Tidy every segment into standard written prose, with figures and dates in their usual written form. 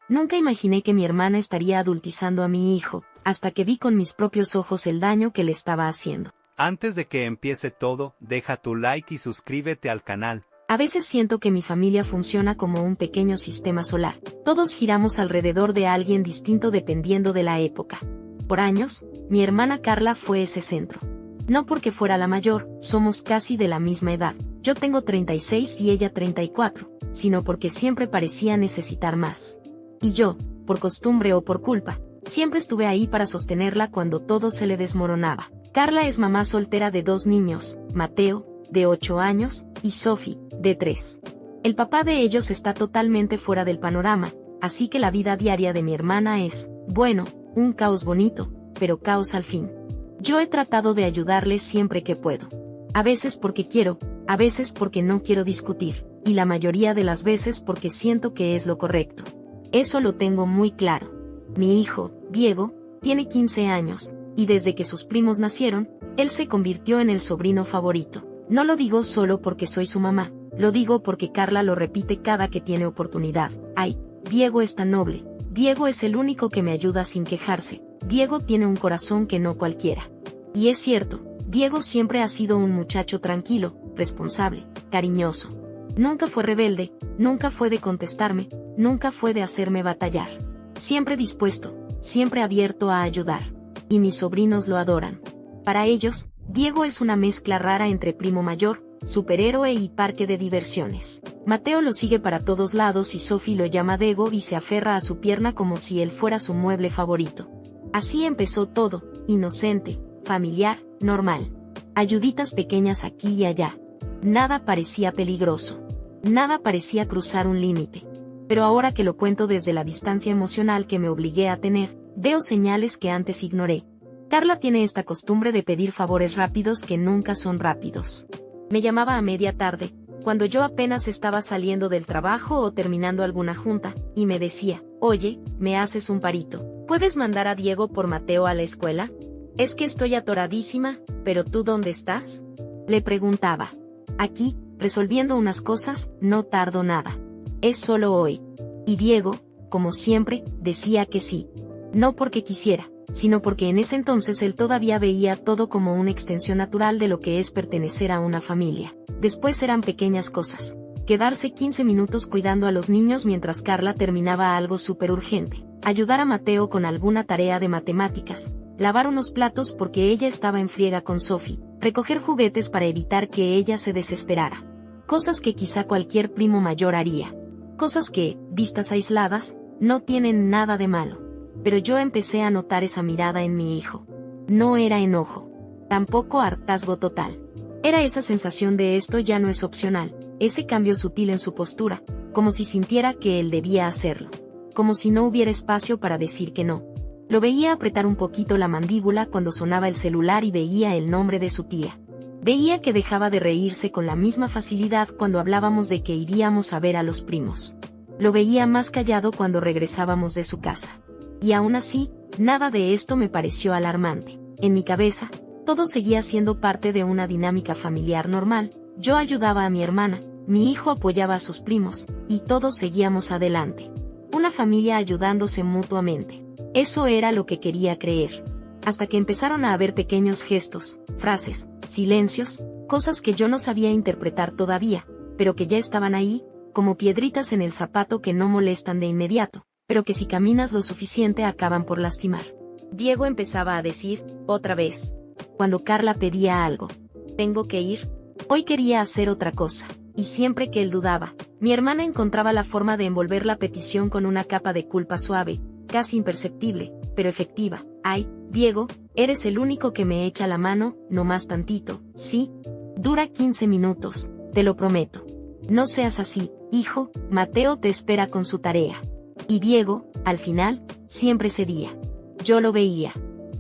Nunca imaginé que mi hermana estaría adultizando a mi hijo, hasta que vi con mis propios ojos el daño que le estaba haciendo. Antes de que empiece todo, deja tu like y suscríbete al canal. A veces siento que mi familia funciona como un pequeño sistema solar. Todos giramos alrededor de alguien distinto dependiendo de la época. Por años, mi hermana Carla fue ese centro. No porque fuera la mayor, somos casi de la misma edad. Yo tengo 36 y ella 34, sino porque siempre parecía necesitar más. Y yo, por costumbre o por culpa, siempre estuve ahí para sostenerla cuando todo se le desmoronaba. Carla es mamá soltera de 2 niños, Mateo, de 8 años, y Sophie, de 3. El papá de ellos está totalmente fuera del panorama, así que la vida diaria de mi hermana es, bueno, un caos bonito, pero caos al fin. Yo he tratado de ayudarles siempre que puedo. A veces porque quiero, a veces porque no quiero discutir, y la mayoría de las veces porque siento que es lo correcto. Eso lo tengo muy claro. Mi hijo, Diego, tiene 15 años, y desde que sus primos nacieron, él se convirtió en el sobrino favorito. No lo digo solo porque soy su mamá, lo digo porque Carla lo repite cada que tiene oportunidad. Ay, Diego es tan noble, Diego es el único que me ayuda sin quejarse, Diego tiene un corazón que no cualquiera. Y es cierto, Diego siempre ha sido un muchacho tranquilo, responsable, cariñoso. Nunca fue rebelde, nunca fue de contestarme, nunca fue de hacerme batallar. Siempre dispuesto, siempre abierto a ayudar. Y mis sobrinos lo adoran. Para ellos, Diego es una mezcla rara entre primo mayor, superhéroe y parque de diversiones. Mateo lo sigue para todos lados y Sophie lo llama Dego y se aferra a su pierna como si él fuera su mueble favorito. Así empezó todo, inocente, familiar, normal. Ayuditas pequeñas aquí y allá. Nada parecía peligroso. Nada parecía cruzar un límite. Pero ahora que lo cuento desde la distancia emocional que me obligué a tener, veo señales que antes ignoré. Carla tiene esta costumbre de pedir favores rápidos que nunca son rápidos. Me llamaba a media tarde, cuando yo apenas estaba saliendo del trabajo o terminando alguna junta, y me decía, oye, ¿me haces un parito? ¿Puedes mandar a Diego por Mateo a la escuela? Es que estoy atoradísima, pero ¿tú dónde estás? Le preguntaba. Aquí, resolviendo unas cosas, no tardo nada. Es solo hoy. Y Diego, como siempre, decía que sí. No porque quisiera, sino porque en ese entonces él todavía veía todo como una extensión natural de lo que es pertenecer a una familia. Después eran pequeñas cosas. Quedarse 15 minutos cuidando a los niños mientras Carla terminaba algo súper urgente. Ayudar a Mateo con alguna tarea de matemáticas. Lavar unos platos porque ella estaba en friega con Sophie. Recoger juguetes para evitar que ella se desesperara. Cosas que quizá cualquier primo mayor haría. Cosas que, vistas aisladas, no tienen nada de malo. Pero yo empecé a notar esa mirada en mi hijo. No era enojo. Tampoco hartazgo total. Era esa sensación de esto ya no es opcional, ese cambio sutil en su postura, como si sintiera que él debía hacerlo. Como si no hubiera espacio para decir que no. Lo veía apretar un poquito la mandíbula cuando sonaba el celular y veía el nombre de su tía. Veía que dejaba de reírse con la misma facilidad cuando hablábamos de que iríamos a ver a los primos. Lo veía más callado cuando regresábamos de su casa. Y aún así, nada de esto me pareció alarmante. En mi cabeza, todo seguía siendo parte de una dinámica familiar normal. Yo ayudaba a mi hermana, mi hijo apoyaba a sus primos, y todos seguíamos adelante. Una familia ayudándose mutuamente. Eso era lo que quería creer. Hasta que empezaron a haber pequeños gestos, frases, silencios, cosas que yo no sabía interpretar todavía, pero que ya estaban ahí, como piedritas en el zapato que no molestan de inmediato, pero que si caminas lo suficiente acaban por lastimar. Diego empezaba a decir, otra vez. Cuando Carla pedía algo. ¿Tengo que ir? Hoy quería hacer otra cosa. Y siempre que él dudaba, mi hermana encontraba la forma de envolver la petición con una capa de culpa suave, casi imperceptible, pero efectiva. Ay, Diego, eres el único que me echa la mano, no más tantito, ¿sí? Dura 15 minutos, te lo prometo. No seas así, hijo, Mateo te espera con su tarea. Y Diego, al final, siempre cedía. Yo lo veía.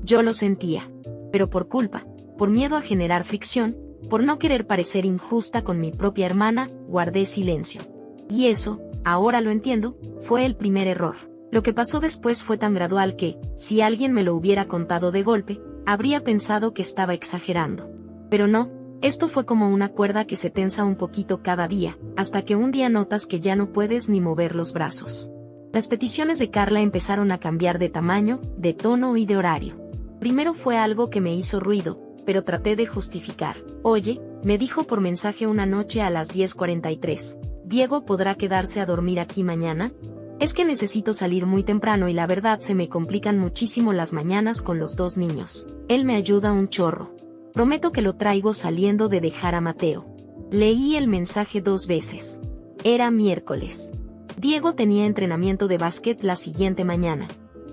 Yo lo sentía. Pero por culpa, por miedo a generar fricción, por no querer parecer injusta con mi propia hermana, guardé silencio. Y eso, ahora lo entiendo, fue el primer error. Lo que pasó después fue tan gradual que, si alguien me lo hubiera contado de golpe, habría pensado que estaba exagerando. Pero no, esto fue como una cuerda que se tensa un poquito cada día, hasta que un día notas que ya no puedes ni mover los brazos. Las peticiones de Carla empezaron a cambiar de tamaño, de tono y de horario. Primero fue algo que me hizo ruido, pero traté de justificar. Oye, me dijo por mensaje una noche a las 10:43. ¿Diego podrá quedarse a dormir aquí mañana? Es que necesito salir muy temprano y la verdad se me complican muchísimo las mañanas con los dos niños. Él me ayuda un chorro. Prometo que lo traigo saliendo de dejar a Mateo. Leí el mensaje 2 veces. Era miércoles. Diego tenía entrenamiento de básquet la siguiente mañana.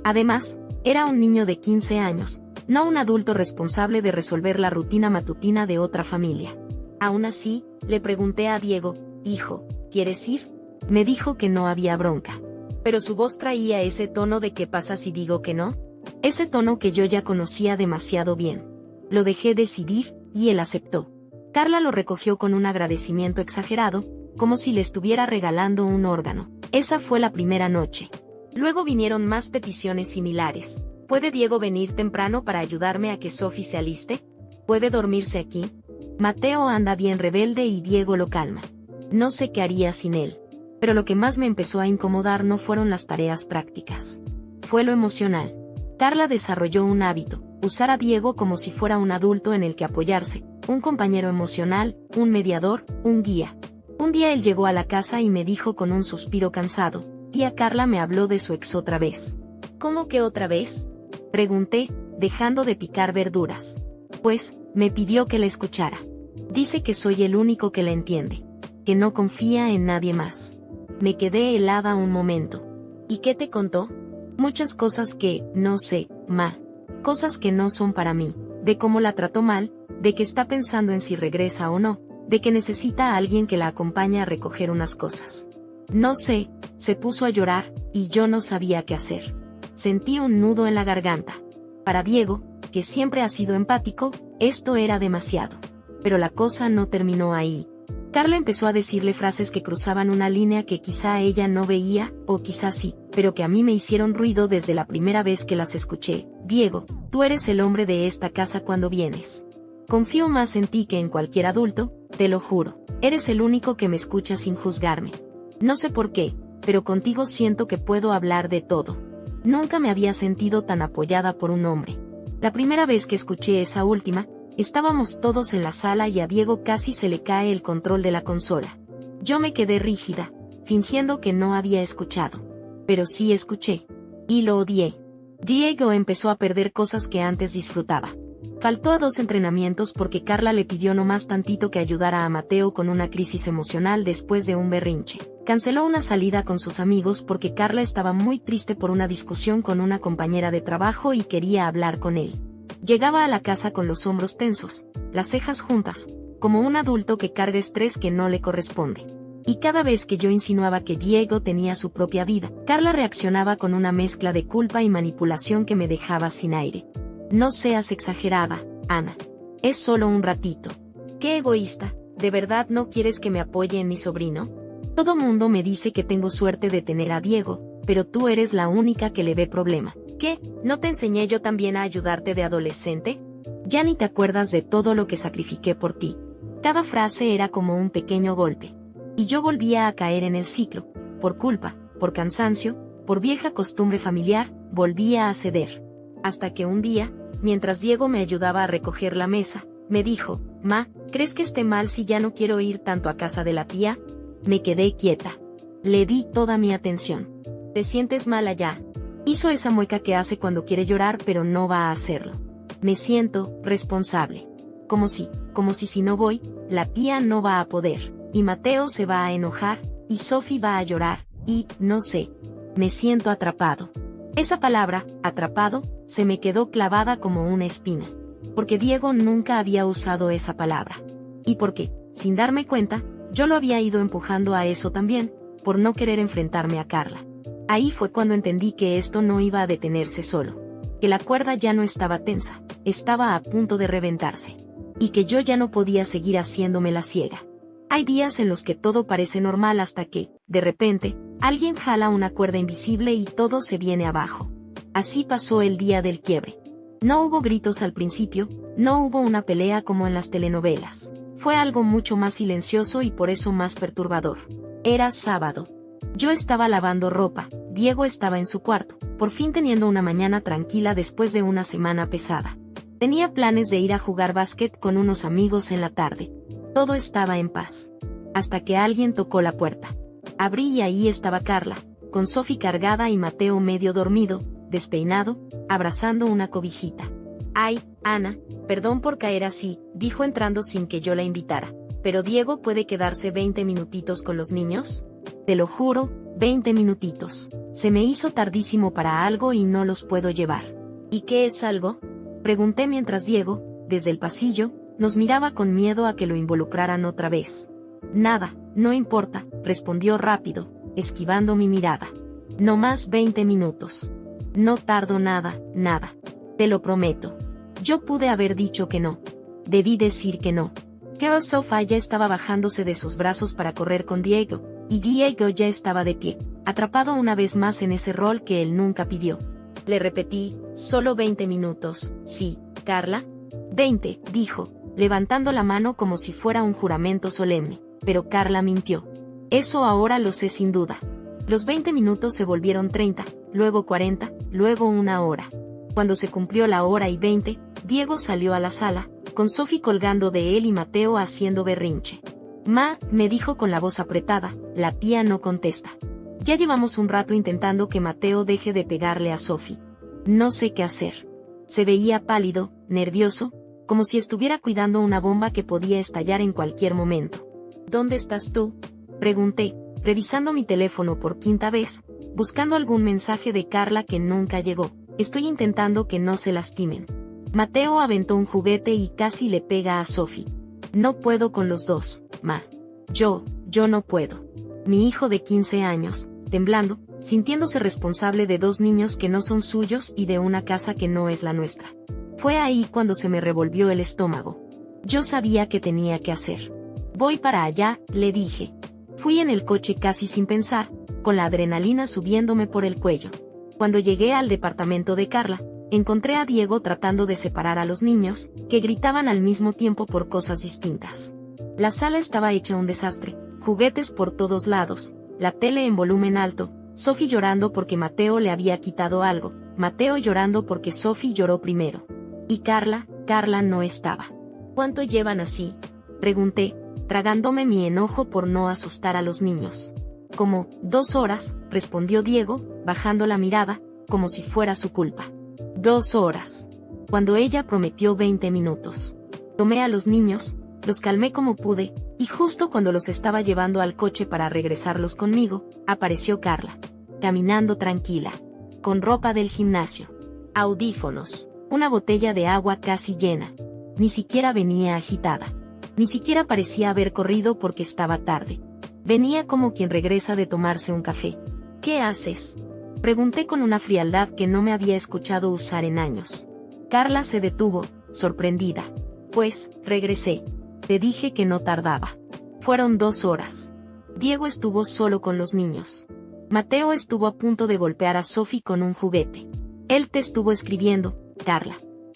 Además, era un niño de 15 años, no un adulto responsable de resolver la rutina matutina de otra familia. Aún así, le pregunté a Diego, hijo, ¿quieres ir? Me dijo que no había bronca. Pero su voz traía ese tono de ¿qué pasa si digo que no? Ese tono que yo ya conocía demasiado bien. Lo dejé decidir, y él aceptó. Carla lo recogió con un agradecimiento exagerado, como si le estuviera regalando un órgano. Esa fue la primera noche. Luego vinieron más peticiones similares. ¿Puede Diego venir temprano para ayudarme a que Sophie se aliste? ¿Puede dormirse aquí? Mateo anda bien rebelde y Diego lo calma. No sé qué haría sin él. Pero lo que más me empezó a incomodar no fueron las tareas prácticas. Fue lo emocional. Carla desarrolló un hábito, usar a Diego como si fuera un adulto en el que apoyarse, un compañero emocional, un mediador, un guía. Un día él llegó a la casa y me dijo con un suspiro cansado, tía Carla me habló de su ex otra vez. ¿Cómo que otra vez? Pregunté, dejando de picar verduras. Pues, me pidió que la escuchara. Dice que soy el único que la entiende, que no confía en nadie más. Me quedé helada un momento. ¿Y qué te contó? Muchas cosas que, no sé, ma. Cosas que no son para mí, de cómo la trató mal, de que está pensando en si regresa o no, de que necesita a alguien que la acompañe a recoger unas cosas. No sé, se puso a llorar, y yo no sabía qué hacer. Sentí un nudo en la garganta. Para Diego, que siempre ha sido empático, esto era demasiado. Pero la cosa no terminó ahí. Carla empezó a decirle frases que cruzaban una línea que quizá ella no veía, o quizá sí, pero que a mí me hicieron ruido desde la primera vez que las escuché. Diego, tú eres el hombre de esta casa cuando vienes. Confío más en ti que en cualquier adulto, te lo juro. Eres el único que me escucha sin juzgarme. No sé por qué, pero contigo siento que puedo hablar de todo. Nunca me había sentido tan apoyada por un hombre. La primera vez que escuché esa última, estábamos todos en la sala y a Diego casi se le cae el control de la consola. Yo me quedé rígida, fingiendo que no había escuchado. Pero sí escuché. Y lo odié. Diego empezó a perder cosas que antes disfrutaba. Faltó a 2 entrenamientos porque Carla le pidió nomás tantito que ayudara a Mateo con una crisis emocional después de un berrinche. Canceló una salida con sus amigos porque Carla estaba muy triste por una discusión con una compañera de trabajo y quería hablar con él. Llegaba a la casa con los hombros tensos, las cejas juntas, como un adulto que carga estrés que no le corresponde. Y cada vez que yo insinuaba que Diego tenía su propia vida, Carla reaccionaba con una mezcla de culpa y manipulación que me dejaba sin aire. No seas exagerada, Ana. Es solo un ratito. Qué egoísta, ¿de verdad no quieres que me apoye en mi sobrino? Todo mundo me dice que tengo suerte de tener a Diego, pero tú eres la única que le ve problema. ¿Qué? ¿No te enseñé yo también a ayudarte de adolescente? Ya ni te acuerdas de todo lo que sacrifiqué por ti. Cada frase era como un pequeño golpe. Y yo volvía a caer en el ciclo. Por culpa, por cansancio, por vieja costumbre familiar, volvía a ceder. Hasta que un día, mientras Diego me ayudaba a recoger la mesa, me dijo, Ma, ¿crees que esté mal si ya no quiero ir tanto a casa de la tía? Me quedé quieta. Le di toda mi atención. ¿Te sientes mal allá? Hizo esa mueca que hace cuando quiere llorar pero no va a hacerlo. Me siento responsable. Como si no voy, la tía no va a poder, y Mateo se va a enojar, y Sophie va a llorar, y, no sé, me siento atrapado. Esa palabra, atrapado, se me quedó clavada como una espina. Porque Diego nunca había usado esa palabra. Y porque, sin darme cuenta, yo lo había ido empujando a eso también, por no querer enfrentarme a Carla. Ahí fue cuando entendí que esto no iba a detenerse solo. Que la cuerda ya no estaba tensa, estaba a punto de reventarse. Y que yo ya no podía seguir haciéndome la ciega. Hay días en los que todo parece normal hasta que, de repente, alguien jala una cuerda invisible y todo se viene abajo. Así pasó el día del quiebre. No hubo gritos al principio, no hubo una pelea como en las telenovelas. Fue algo mucho más silencioso y por eso más perturbador. Era sábado. Yo estaba lavando ropa, Diego estaba en su cuarto, por fin teniendo una mañana tranquila después de una semana pesada. Tenía planes de ir a jugar básquet con unos amigos en la tarde. Todo estaba en paz. Hasta que alguien tocó la puerta. Abrí y ahí estaba Carla, con Sophie cargada y Mateo medio dormido, despeinado, abrazando una cobijita. «Ay, Ana, perdón por caer así», dijo entrando sin que yo la invitara. «¿Pero Diego puede quedarse 20 minutitos con los niños?» «Te lo juro, 20 minutitos. Se me hizo tardísimo para algo y no los puedo llevar». «¿Y qué es algo?», pregunté mientras Diego, desde el pasillo, nos miraba con miedo a que lo involucraran otra vez. «Nada, no importa», respondió rápido, esquivando mi mirada. «No más 20 minutos. No tardo nada, nada. Te lo prometo». Yo pude haber dicho que no. Debí decir que no. Pero Sofía ya estaba bajándose de sus brazos para correr con Diego, y Diego ya estaba de pie, atrapado una vez más en ese rol que él nunca pidió. Le repetí, «Solo 20 minutos, ¿sí, Carla?» 20, dijo, levantando la mano como si fuera un juramento solemne, pero Carla mintió. Eso ahora lo sé sin duda. Los 20 minutos se volvieron 30, luego 40, luego 1 hora. Cuando se cumplió la hora y 20, Diego salió a la sala, con Sophie colgando de él y Mateo haciendo berrinche. «Ma», me dijo con la voz apretada, «la tía no contesta». Ya llevamos un rato intentando que Mateo deje de pegarle a Sophie. No sé qué hacer. Se veía pálido, nervioso, como si estuviera cuidando una bomba que podía estallar en cualquier momento. «¿Dónde estás tú?», pregunté, revisando mi teléfono por 5ª vez, buscando algún mensaje de Carla que nunca llegó. «Estoy intentando que no se lastimen». Mateo aventó un juguete y casi le pega a Sophie. «No puedo con los dos, ma. Yo no puedo». Mi hijo de 15 años, temblando, sintiéndose responsable de 2 niños que no son suyos y de una casa que no es la nuestra. Fue ahí cuando se me revolvió el estómago. Yo sabía qué tenía que hacer. «Voy para allá», le dije. Fui en el coche casi sin pensar, con la adrenalina subiéndome por el cuello. Cuando llegué al departamento de Carla, encontré a Diego tratando de separar a los niños, que gritaban al mismo tiempo por cosas distintas. La sala estaba hecha un desastre, juguetes por todos lados, la tele en volumen alto, Sophie llorando porque Mateo le había quitado algo, Mateo llorando porque Sophie lloró primero. Y Carla no estaba. «¿Cuánto llevan así?», pregunté, tragándome mi enojo por no asustar a los niños. «Como 2 horas», respondió Diego, bajando la mirada, como si fuera su culpa. 2 horas. Cuando ella prometió 20 minutos. Tomé a los niños, los calmé como pude, y justo cuando los estaba llevando al coche para regresarlos conmigo, apareció Carla. Caminando tranquila. Con ropa del gimnasio. Audífonos. Una botella de agua casi llena. Ni siquiera venía agitada. Ni siquiera parecía haber corrido porque estaba tarde. Venía como quien regresa de tomarse un café. «¿Qué haces?», pregunté con una frialdad que no me había escuchado usar en años. Carla se detuvo, sorprendida. «Pues, regresé. Te dije que no tardaba». Fueron 2 horas. Diego estuvo solo con los niños. Mateo estuvo a punto de golpear a Sophie con un juguete. «Él te estuvo escribiendo, Carla».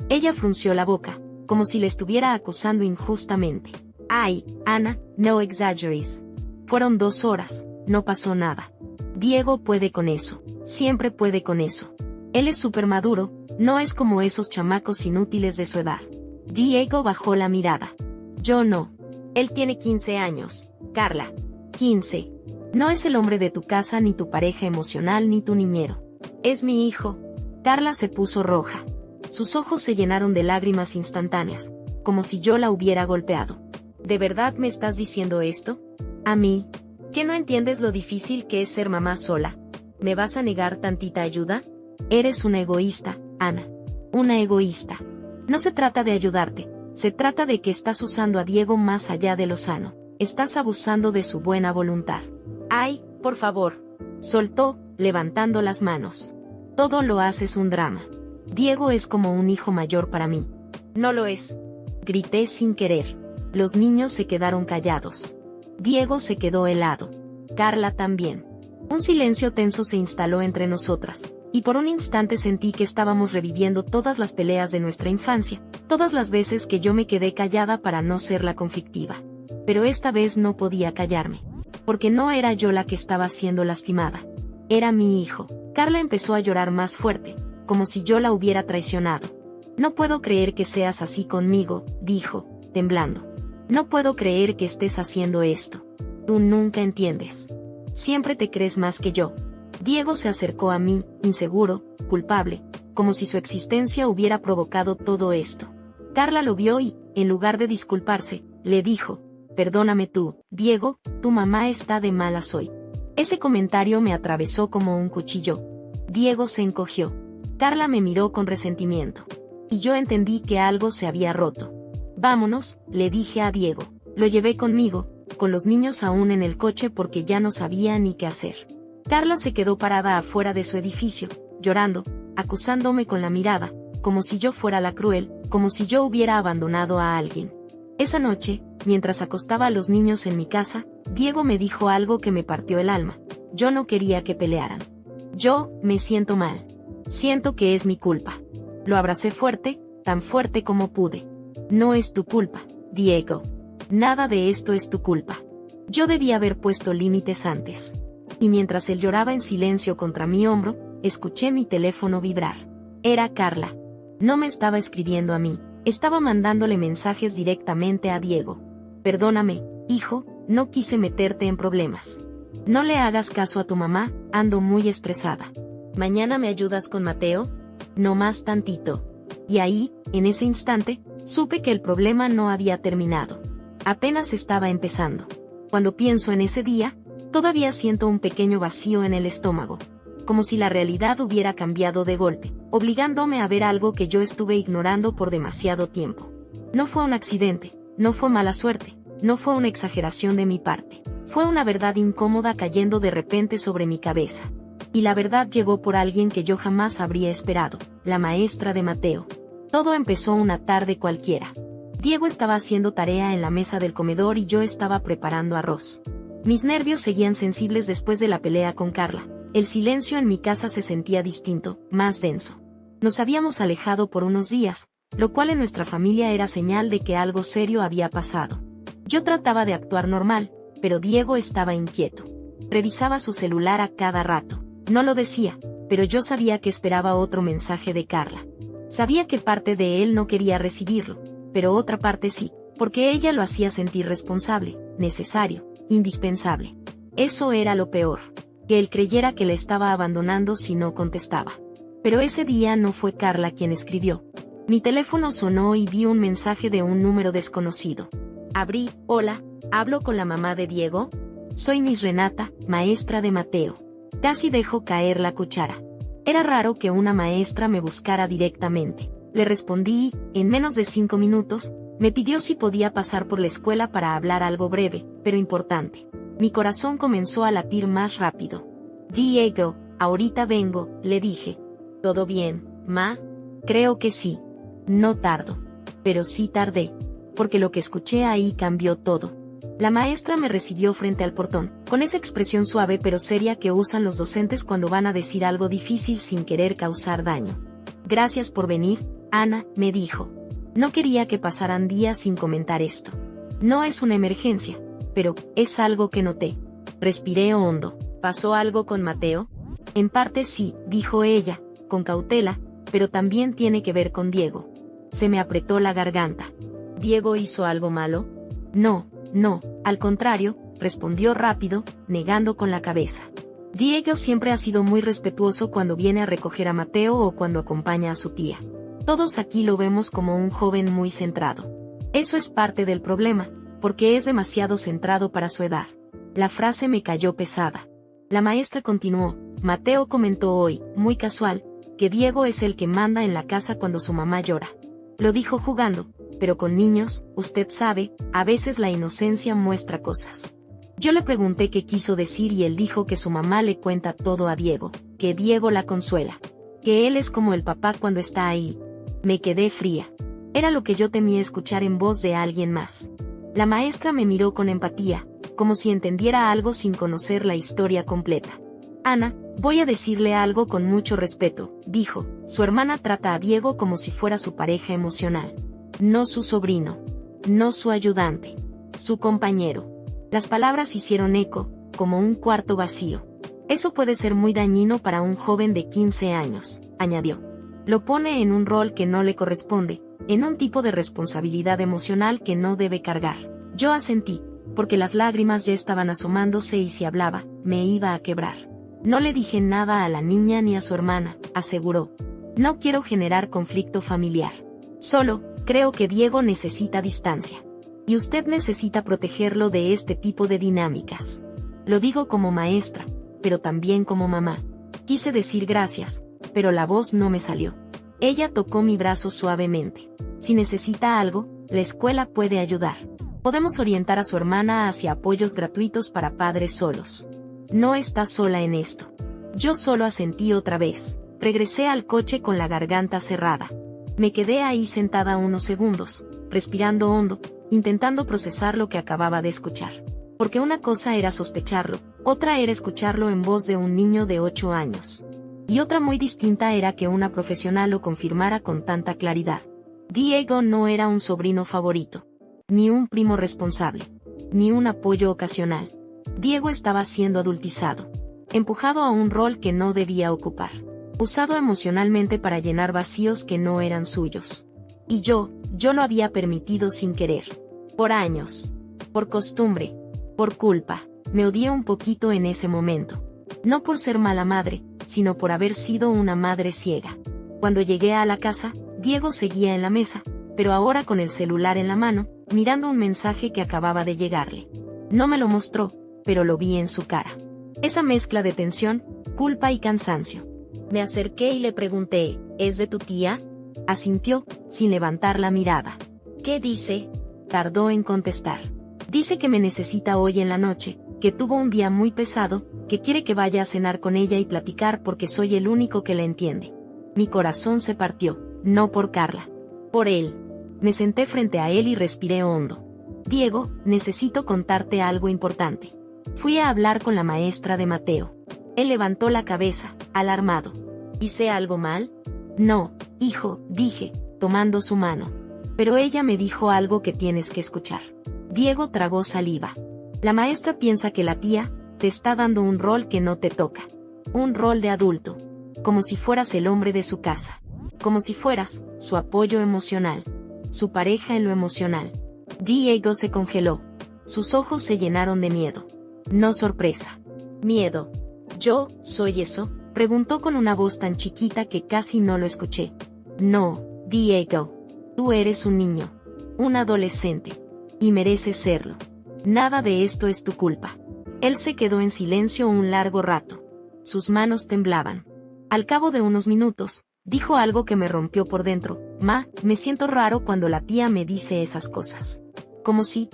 Ella frunció la boca, como si le estuviera acusando injustamente. «Ay, Ana, no exaggeres. Fueron 2 horas, no pasó nada. Diego puede con eso, siempre puede con eso. Él es súper maduro, no es como esos chamacos inútiles de su edad». Diego bajó la mirada. «Yo no. Él tiene 15 años, Carla. 15. No es el hombre de tu casa ni tu pareja emocional ni tu niñero. Es mi hijo». Carla se puso roja. Sus ojos se llenaron de lágrimas instantáneas, como si yo la hubiera golpeado. «¿De verdad me estás diciendo esto? ¿A mí? ¿Que no entiendes lo difícil que es ser mamá sola? ¿Me vas a negar tantita ayuda? Eres una egoísta, Ana. Una egoísta. No se trata de ayudarte, se trata de que estás usando a Diego más allá de lo sano. Estás abusando de su buena voluntad». «Ay, por favor», soltó, levantando las manos. «Todo lo haces un drama. Diego es como un hijo mayor para mí». «No lo es», grité sin querer. Los niños se quedaron callados. Diego se quedó helado. Carla también. Un silencio tenso se instaló entre nosotras, y por un instante sentí que estábamos reviviendo todas las peleas de nuestra infancia, todas las veces que yo me quedé callada para no ser la conflictiva. Pero esta vez no podía callarme. porque no era yo la que estaba siendo lastimada. Era mi hijo. Carla empezó a llorar más fuerte, como si yo la hubiera traicionado. No puedo creer que seas así conmigo, dijo, temblando. No puedo creer que estés haciendo esto. Tú nunca entiendes. Siempre te crees más que yo. Diego se acercó a mí, inseguro, culpable, como si su existencia hubiera provocado todo esto. Carla lo vio y, en lugar de disculparse, le dijo, perdóname tú, Diego, tu mamá está de malas hoy. Ese comentario me atravesó como un cuchillo. Diego se encogió. Carla me miró con resentimiento. Y yo entendí que algo se había roto. Vámonos, le dije a Diego. Lo llevé conmigo, con los niños aún en el coche porque ya no sabía ni qué hacer. Carla se quedó parada afuera de su edificio, llorando, acusándome con la mirada, como si yo fuera la cruel, como si yo hubiera abandonado a alguien. Esa noche, mientras acostaba a los niños en mi casa, Diego me dijo algo que me partió el alma. Yo no quería que pelearan. Yo, me siento mal. Siento que es mi culpa. Lo abracé fuerte, tan fuerte como pude. No es tu culpa, Diego. Nada de esto es tu culpa. Yo debía haber puesto límites antes. Y mientras él lloraba en silencio contra mi hombro, escuché mi teléfono vibrar. Era Carla. No me estaba escribiendo a mí, estaba mandándole mensajes directamente a Diego. Perdóname, hijo, no quise meterte en problemas. No le hagas caso a tu mamá, ando muy estresada. ¿Mañana me ayudas con Mateo? No más tantito. Y ahí, en ese instante, supe que el problema no había terminado. Apenas estaba empezando. Cuando pienso en ese día, todavía siento un pequeño vacío en el estómago. Como si la realidad hubiera cambiado de golpe, obligándome a ver algo que yo estuve ignorando por demasiado tiempo. No fue un accidente, no fue mala suerte, no fue una exageración de mi parte. Fue una verdad incómoda cayendo de repente sobre mi cabeza. Y la verdad llegó por alguien que yo jamás habría esperado, la maestra de Mateo. Todo empezó una tarde cualquiera. Diego estaba haciendo tarea en la mesa del comedor y yo estaba preparando arroz. Mis nervios seguían sensibles después de la pelea con Carla. El silencio en mi casa se sentía distinto, más denso. Nos habíamos alejado por unos días, lo cual en nuestra familia era señal de que algo serio había pasado. Yo trataba de actuar normal, pero Diego estaba inquieto. Revisaba su celular a cada rato. No lo decía, pero yo sabía que esperaba otro mensaje de Carla. Sabía que parte de él no quería recibirlo, pero otra parte sí, porque ella lo hacía sentir responsable, necesario, indispensable. Eso era lo peor, que él creyera que le estaba abandonando si no contestaba. Pero ese día no fue Carla quien escribió. Mi teléfono sonó y vi un mensaje de un número desconocido. Abrí, hola, ¿hablo con la mamá de Diego? Soy Miss Renata, maestra de Mateo. Casi dejo caer la cuchara. Era raro que una maestra me buscara directamente. Le respondí y, en menos de 5 minutos, me pidió si podía pasar por la escuela para hablar algo breve, pero importante. Mi corazón comenzó a latir más rápido. Diego, ahorita vengo, le dije. ¿Todo bien, ma? Creo que sí. No tardo. Pero sí tardé. Porque lo que escuché ahí cambió todo. La maestra me recibió frente al portón, con esa expresión suave pero seria que usan los docentes cuando van a decir algo difícil sin querer causar daño. Gracias por venir, Ana, me dijo. No quería que pasaran días sin comentar esto. No es una emergencia, pero es algo que noté. Respiré hondo. ¿Pasó algo con Mateo? En parte sí, dijo ella, con cautela, pero también tiene que ver con Diego. Se me apretó la garganta. ¿Diego hizo algo malo? No, al contrario, respondió rápido, negando con la cabeza. Diego siempre ha sido muy respetuoso cuando viene a recoger a Mateo o cuando acompaña a su tía. Todos aquí lo vemos como un joven muy centrado. Eso es parte del problema, porque es demasiado centrado para su edad. La frase me cayó pesada. La maestra continuó, Mateo comentó hoy, muy casual, que Diego es el que manda en la casa cuando su mamá llora. Lo dijo jugando, pero con niños, usted sabe, a veces la inocencia muestra cosas. Yo le pregunté qué quiso decir y él dijo que su mamá le cuenta todo a Diego, que Diego la consuela, que él es como el papá cuando está ahí. Me quedé fría. Era lo que yo temía escuchar en voz de alguien más. La maestra me miró con empatía, como si entendiera algo sin conocer la historia completa. Ana, voy a decirle algo con mucho respeto, dijo, su hermana trata a Diego como si fuera su pareja emocional. No su sobrino, no su ayudante, su compañero. Las palabras hicieron eco, como un cuarto vacío. Eso puede ser muy dañino para un joven de 15 años, añadió. Lo pone en un rol que no le corresponde, en un tipo de responsabilidad emocional que no debe cargar. Yo asentí, porque las lágrimas ya estaban asomándose y si hablaba, me iba a quebrar. No le dije nada a la niña ni a su hermana, aseguró. No quiero generar conflicto familiar. Solo, creo que Diego necesita distancia. Y usted necesita protegerlo de este tipo de dinámicas. Lo digo como maestra, pero también como mamá. Quise decir gracias, pero la voz no me salió. Ella tocó mi brazo suavemente. Si necesita algo, la escuela puede ayudar. Podemos orientar a su hermana hacia apoyos gratuitos para padres solos. No está sola en esto. Yo solo asentí otra vez. Regresé al coche con la garganta cerrada. Me quedé ahí sentada unos segundos, respirando hondo, intentando procesar lo que acababa de escuchar. Porque una cosa era sospecharlo, otra era escucharlo en voz de un niño de 8 años. Y otra muy distinta era que una profesional lo confirmara con tanta claridad. Diego no era un sobrino favorito, ni un primo responsable, ni un apoyo ocasional. Diego estaba siendo adultizado, empujado a un rol que no debía ocupar, usado emocionalmente para llenar vacíos que no eran suyos. Y yo lo había permitido sin querer. Por años. Por costumbre. Por culpa. Me odié un poquito en ese momento. No por ser mala madre, sino por haber sido una madre ciega. Cuando llegué a la casa, Diego seguía en la mesa, pero ahora con el celular en la mano, mirando un mensaje que acababa de llegarle. No me lo mostró, pero lo vi en su cara. Esa mezcla de tensión, culpa y cansancio. Me acerqué y le pregunté, ¿es de tu tía? Asintió, sin levantar la mirada. ¿Qué dice? Tardó en contestar. Dice que me necesita hoy en la noche, que tuvo un día muy pesado, que quiere que vaya a cenar con ella y platicar porque soy el único que la entiende. Mi corazón se partió, no por Carla. Por él. Me senté frente a él y respiré hondo. Diego, necesito contarte algo importante. Fui a hablar con la maestra de Mateo. Él levantó la cabeza, alarmado. ¿Hice algo mal? No, hijo, dije, tomando su mano. Pero ella me dijo algo que tienes que escuchar. Diego tragó saliva. La maestra piensa que la tía te está dando un rol que no te toca. Un rol de adulto. Como si fueras el hombre de su casa. Como si fueras su apoyo emocional. Su pareja en lo emocional. Diego se congeló. Sus ojos se llenaron de miedo. No sorpresa. Miedo. ¿Yo soy eso? Preguntó con una voz tan chiquita que casi no lo escuché. No, Diego. Tú eres un niño. Un adolescente. Y mereces serlo. Nada de esto es tu culpa. Él se quedó en silencio un largo rato. Sus manos temblaban. Al cabo de unos minutos, dijo algo que me rompió por dentro. Me siento raro cuando la tía me dice esas cosas. Como si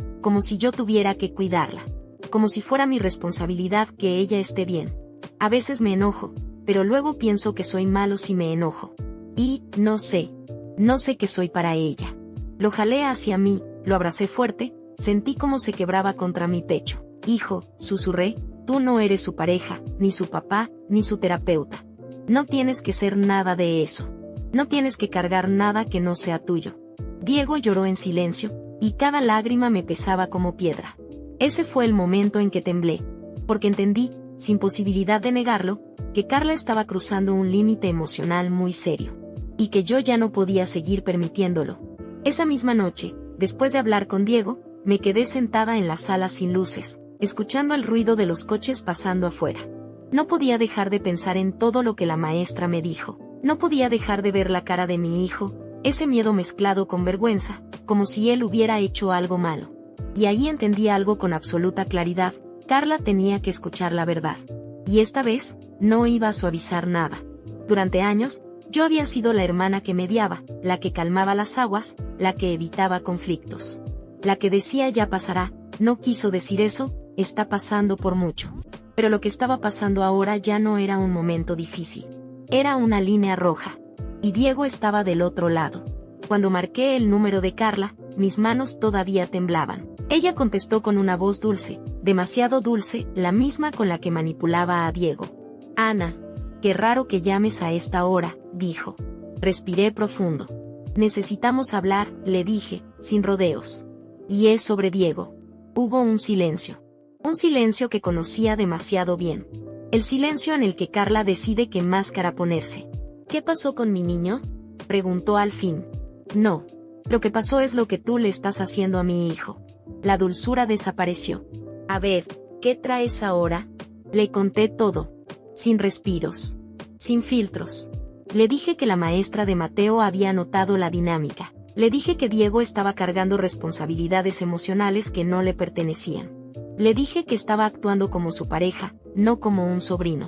yo tuviera que cuidarla. Como si fuera mi responsabilidad que ella esté bien. A veces me enojo, pero luego pienso que soy malo si me enojo. Y, no sé qué soy para ella. Lo jalé hacia mí, lo abracé fuerte, sentí cómo se quebraba contra mi pecho. Hijo, susurré, tú no eres su pareja, ni su papá, ni su terapeuta. No tienes que ser nada de eso. No tienes que cargar nada que no sea tuyo. Diego lloró en silencio, y cada lágrima me pesaba como piedra. Ese fue el momento en que temblé, porque entendí, sin posibilidad de negarlo, que Carla estaba cruzando un límite emocional muy serio. Y que yo ya no podía seguir permitiéndolo. Esa misma noche, después de hablar con Diego, me quedé sentada en la sala sin luces, escuchando el ruido de los coches pasando afuera. No podía dejar de pensar en todo lo que la maestra me dijo. No podía dejar de ver la cara de mi hijo, ese miedo mezclado con vergüenza, como si él hubiera hecho algo malo. Y ahí entendí algo con absoluta claridad. Carla tenía que escuchar la verdad. Y esta vez, no iba a suavizar nada. Durante años, yo había sido la hermana que mediaba, la que calmaba las aguas, la que evitaba conflictos. La que decía ya pasará, no quiso decir eso, está pasando por mucho. Pero lo que estaba pasando ahora ya no era un momento difícil. Era una línea roja. Y Diego estaba del otro lado. Cuando marqué el número de Carla, mis manos todavía temblaban. Ella contestó con una voz dulce, demasiado dulce, la misma con la que manipulaba a Diego. Ana, qué raro que llames a esta hora, dijo. Respiré profundo. Necesitamos hablar, le dije, sin rodeos. Y es sobre Diego. Hubo un silencio. Un silencio que conocía demasiado bien. El silencio en el que Carla decide qué máscara ponerse. ¿Qué pasó con mi niño?, preguntó al fin. No. Lo que pasó es lo que tú le estás haciendo a mi hijo. La dulzura desapareció. A ver, ¿qué traes ahora? Le conté todo. Sin respiros. Sin filtros. Le dije que la maestra de Mateo había notado la dinámica. Le dije que Diego estaba cargando responsabilidades emocionales que no le pertenecían. Le dije que estaba actuando como su pareja, no como un sobrino.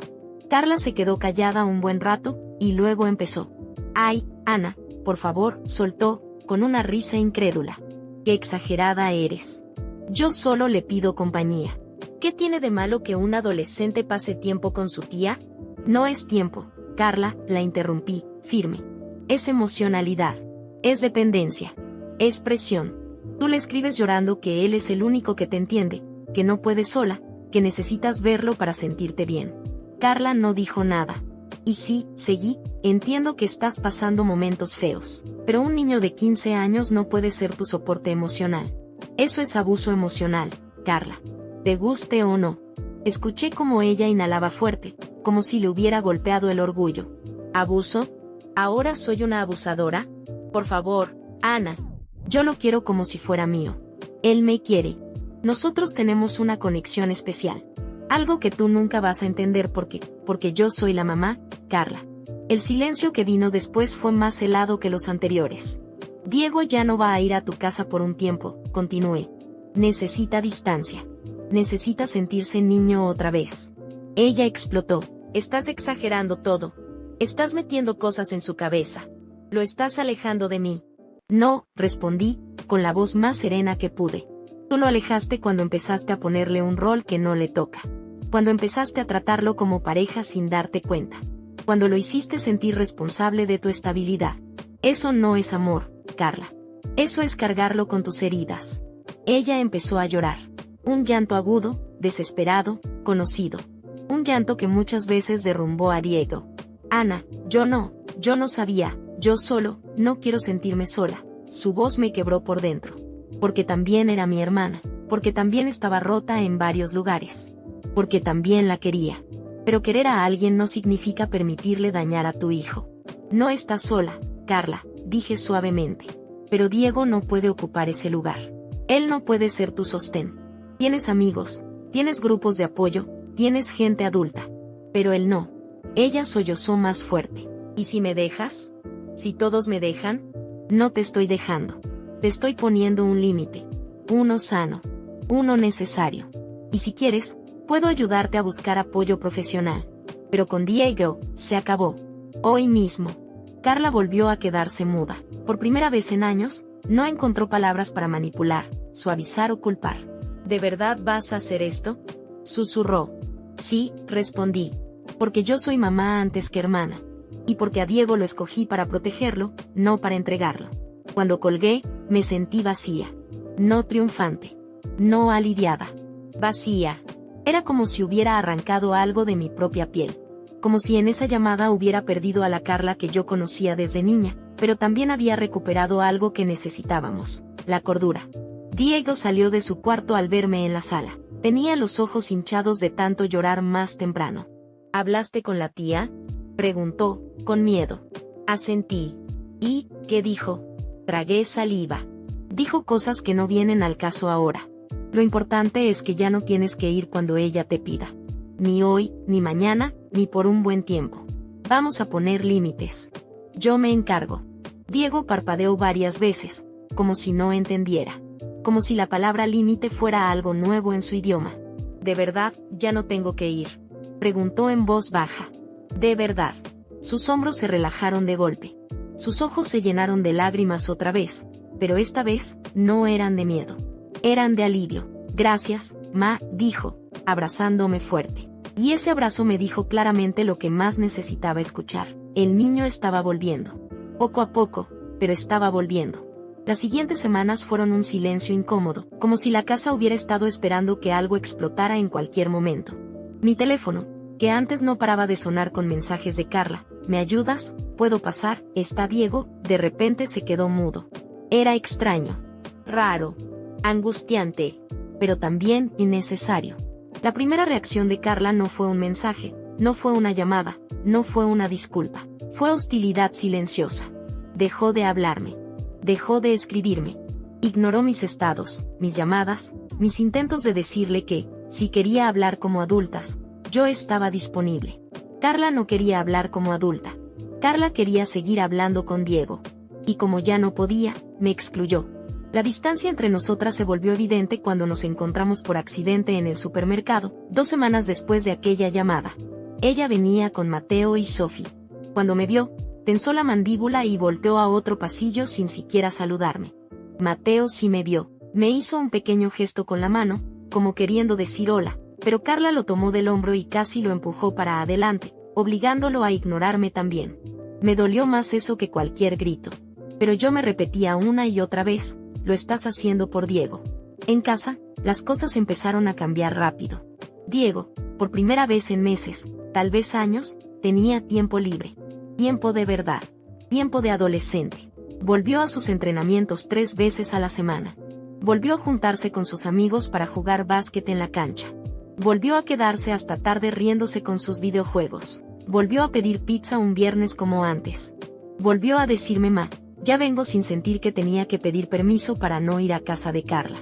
Carla se quedó callada un buen rato, y luego empezó. Ay, Ana, por favor, soltó, con una risa incrédula. Qué exagerada eres. Yo solo le pido compañía. ¿Qué tiene de malo que un adolescente pase tiempo con su tía? No es tiempo, Carla, la interrumpí, firme. Es emocionalidad. Es dependencia. Es presión. Tú le escribes llorando que él es el único que te entiende, que no puedes sola, que necesitas verlo para sentirte bien. Carla no dijo nada. Y sí, seguí, entiendo que estás pasando momentos feos, pero un niño de 15 años no puede ser tu soporte emocional. Eso es abuso emocional, Carla. Te guste o no. Escuché como ella inhalaba fuerte, como si le hubiera golpeado el orgullo. ¿Abuso? ¿Ahora soy una abusadora? Por favor, Ana. Yo lo quiero como si fuera mío. Él me quiere. Nosotros tenemos una conexión especial. Algo que tú nunca vas a entender porque yo soy la mamá, Carla. El silencio que vino después fue más helado que los anteriores. Diego ya no va a ir a tu casa por un tiempo, continué. Necesita distancia. Necesita sentirse niño otra vez. Ella explotó. Estás exagerando todo. Estás metiendo cosas en su cabeza. Lo estás alejando de mí. No, respondí, con la voz más serena que pude. Tú lo alejaste cuando empezaste a ponerle un rol que no le toca. Cuando empezaste a tratarlo como pareja sin darte cuenta. Cuando lo hiciste sentir responsable de tu estabilidad. Eso no es amor, Carla. Eso es cargarlo con tus heridas. Ella empezó a llorar. Un llanto agudo, desesperado, conocido. Un llanto que muchas veces derrumbó a Diego. Ana, yo no sabía, yo solo, no quiero sentirme sola. Su voz me quebró por dentro. Porque también era mi hermana, porque también estaba rota en varios lugares. Porque también la quería. Pero querer a alguien no significa permitirle dañar a tu hijo. No estás sola, Carla, dije suavemente. Pero Diego no puede ocupar ese lugar. Él no puede ser tu sostén. Tienes amigos, tienes grupos de apoyo, tienes gente adulta. Pero él no. Ella sollozó más fuerte. ¿Y si me dejas? ¿Si todos me dejan? No te estoy dejando. Te estoy poniendo un límite. Uno sano. Uno necesario. Y si quieres, puedo ayudarte a buscar apoyo profesional. Pero con Diego, se acabó. Hoy mismo. Carla volvió a quedarse muda. Por primera vez en años, no encontró palabras para manipular, suavizar o culpar. ¿De verdad vas a hacer esto?, susurró. Sí, respondí. Porque yo soy mamá antes que hermana. Y porque a Diego lo escogí para protegerlo, no para entregarlo. Cuando colgué, me sentí vacía. No triunfante. No aliviada. Vacía. Era como si hubiera arrancado algo de mi propia piel. Como si en esa llamada hubiera perdido a la Carla que yo conocía desde niña, pero también había recuperado algo que necesitábamos, la cordura. Diego salió de su cuarto al verme en la sala. Tenía los ojos hinchados de tanto llorar más temprano. ¿Hablaste con la tía?, preguntó, con miedo. Asentí. ¿Y qué dijo? Tragué saliva. Dijo cosas que no vienen al caso ahora. Lo importante es que ya no tienes que ir cuando ella te pida. Ni hoy, ni mañana, ni por un buen tiempo. Vamos a poner límites. Yo me encargo. Diego parpadeó varias veces, como si no entendiera. Como si la palabra límite fuera algo nuevo en su idioma. ¿De verdad, ya no tengo que ir?, preguntó en voz baja. De verdad. Sus hombros se relajaron de golpe. Sus ojos se llenaron de lágrimas otra vez, pero esta vez, no eran de miedo. Eran de alivio. Gracias, ma, dijo, abrazándome fuerte. Y ese abrazo me dijo claramente lo que más necesitaba escuchar. El niño estaba volviendo. Poco a poco, pero estaba volviendo. Las siguientes semanas fueron un silencio incómodo, como si la casa hubiera estado esperando que algo explotara en cualquier momento. Mi teléfono, que antes no paraba de sonar con mensajes de Carla, ¿me ayudas? ¿Puedo pasar? ¿Está Diego? De repente se quedó mudo. Era extraño, raro, angustiante, pero también innecesario. La primera reacción de Carla no fue un mensaje, no fue una llamada, no fue una disculpa. Fue hostilidad silenciosa. Dejó de hablarme. Dejó de escribirme. Ignoró mis estados, mis llamadas, mis intentos de decirle que, si quería hablar como adultas, yo estaba disponible. Carla no quería hablar como adulta. Carla quería seguir hablando con Diego. Y como ya no podía, me excluyó. La distancia entre nosotras se volvió evidente cuando nos encontramos por accidente en el supermercado, 2 semanas después de aquella llamada. Ella venía con Mateo y Sophie. Cuando me vio, tensó la mandíbula y volteó a otro pasillo sin siquiera saludarme. Mateo sí me vio, me hizo un pequeño gesto con la mano, como queriendo decir hola, pero Carla lo tomó del hombro y casi lo empujó para adelante, obligándolo a ignorarme también. Me dolió más eso que cualquier grito. Pero yo me repetía una y otra vez, lo estás haciendo por Diego. En casa, las cosas empezaron a cambiar rápido. Diego, por primera vez en meses, tal vez años, tenía tiempo libre. Tiempo de verdad. Tiempo de adolescente. Volvió a sus entrenamientos 3 veces a la semana. Volvió a juntarse con sus amigos para jugar básquet en la cancha. Volvió a quedarse hasta tarde riéndose con sus videojuegos. Volvió a pedir pizza un viernes como antes. Volvió a decirme ma, ya vengo sin sentir que tenía que pedir permiso para no ir a casa de Carla.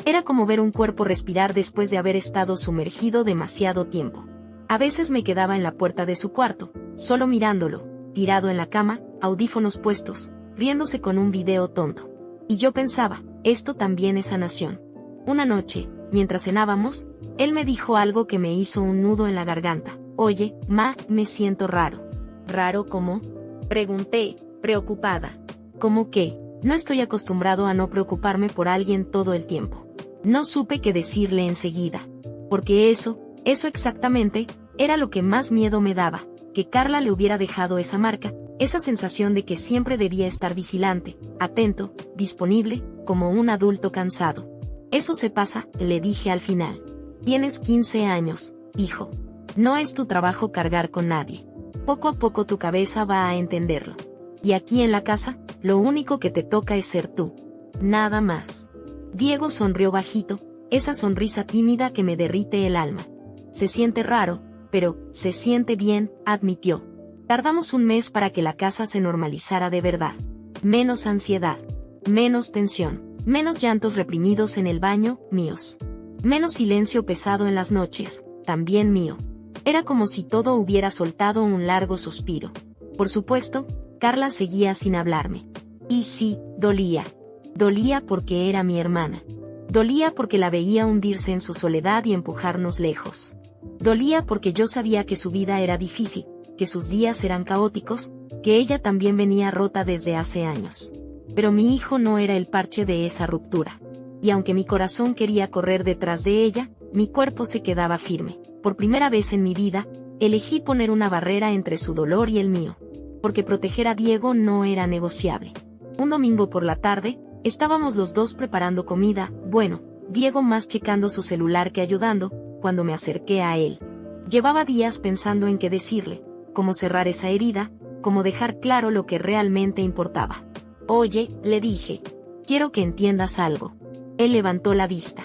Era como ver un cuerpo respirar después de haber estado sumergido demasiado tiempo. A veces me quedaba en la puerta de su cuarto, solo mirándolo, tirado en la cama, audífonos puestos, riéndose con un video tonto. Y yo pensaba, esto también es sanación. Una noche, mientras cenábamos, él me dijo algo que me hizo un nudo en la garganta. Oye, ma, me siento raro. ¿Raro cómo? Pregunté, preocupada. ¿Cómo qué? No estoy acostumbrado a no preocuparme por alguien todo el tiempo. No supe qué decirle enseguida. Porque eso exactamente, era lo que más miedo me daba, que Carla le hubiera dejado esa marca, esa sensación de que siempre debía estar vigilante, atento, disponible, como un adulto cansado. Eso se pasa, le dije al final. Tienes 15 años, hijo. No es tu trabajo cargar con nadie. Poco a poco tu cabeza va a entenderlo. Y aquí en la casa, lo único que te toca es ser tú. Nada más. Diego sonrió bajito, esa sonrisa tímida que me derrite el alma. Se siente raro, pero se siente bien, admitió. Tardamos un mes para que la casa se normalizara de verdad. Menos ansiedad. Menos tensión. Menos llantos reprimidos en el baño, míos. Menos silencio pesado en las noches, también mío. Era como si todo hubiera soltado un largo suspiro. Por supuesto, Carla seguía sin hablarme. Y sí, dolía. Dolía porque era mi hermana. Dolía porque la veía hundirse en su soledad y empujarnos lejos. Dolía porque yo sabía que su vida era difícil, que sus días eran caóticos, que ella también venía rota desde hace años. Pero mi hijo no era el parche de esa ruptura. Y aunque mi corazón quería correr detrás de ella, mi cuerpo se quedaba firme. Por primera vez en mi vida, elegí poner una barrera entre su dolor y el mío. Porque proteger a Diego no era negociable. Un domingo por la tarde, estábamos los dos preparando comida, bueno, Diego más checando su celular que ayudando, cuando me acerqué a él. Llevaba días pensando en qué decirle, cómo cerrar esa herida, cómo dejar claro lo que realmente importaba. Oye, le dije, quiero que entiendas algo. Él levantó la vista.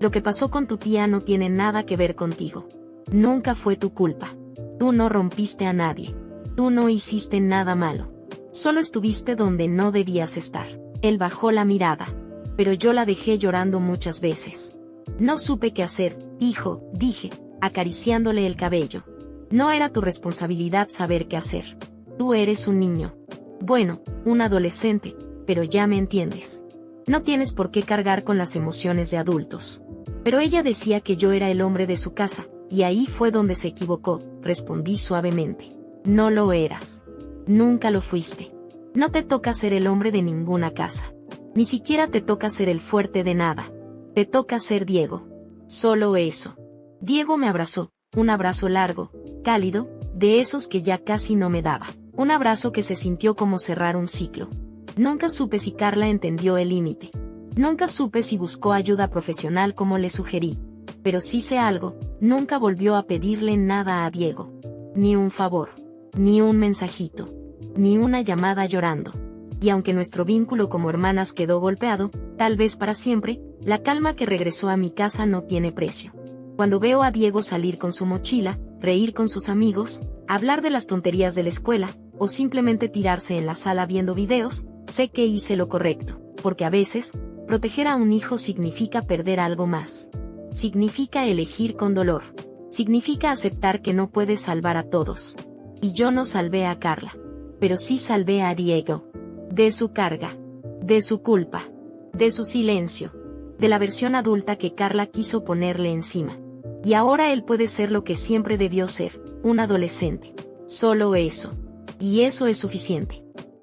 Lo que pasó con tu tía no tiene nada que ver contigo. Nunca fue tu culpa. Tú no rompiste a nadie. Tú no hiciste nada malo. Solo estuviste donde no debías estar. Él bajó la mirada. Pero yo la dejé llorando muchas veces. No supe qué hacer, hijo, dije, acariciándole el cabello. No era tu responsabilidad saber qué hacer. Tú eres un niño. Bueno, un adolescente, pero ya me entiendes. No tienes por qué cargar con las emociones de adultos. Pero ella decía que yo era el hombre de su casa, y ahí fue donde se equivocó, respondí suavemente. No lo eras. Nunca lo fuiste. No te toca ser el hombre de ninguna casa. Ni siquiera te toca ser el fuerte de nada. Te toca ser Diego. Solo eso. Diego me abrazó, un abrazo largo, cálido, de esos que ya casi no me daba. Un abrazo que se sintió como cerrar un ciclo. Nunca supe si Carla entendió el límite. Nunca supe si buscó ayuda profesional como le sugerí. Pero sí sé algo, nunca volvió a pedirle nada a Diego. Ni un favor. Ni un mensajito. Ni una llamada llorando. Y aunque nuestro vínculo como hermanas quedó golpeado, tal vez para siempre, la calma que regresó a mi casa no tiene precio. Cuando veo a Diego salir con su mochila, reír con sus amigos, hablar de las tonterías de la escuela, o simplemente tirarse en la sala viendo videos, sé que hice lo correcto, porque a veces, proteger a un hijo significa perder algo más. Significa elegir con dolor. Significa aceptar que no puedes salvar a todos. Y yo no salvé a Carla. Pero sí salvé a Diego. De su carga. De su culpa. De su silencio. De la versión adulta que Carla quiso ponerle encima. Y ahora él puede ser lo que siempre debió ser, un adolescente. Solo eso. Y eso es suficiente.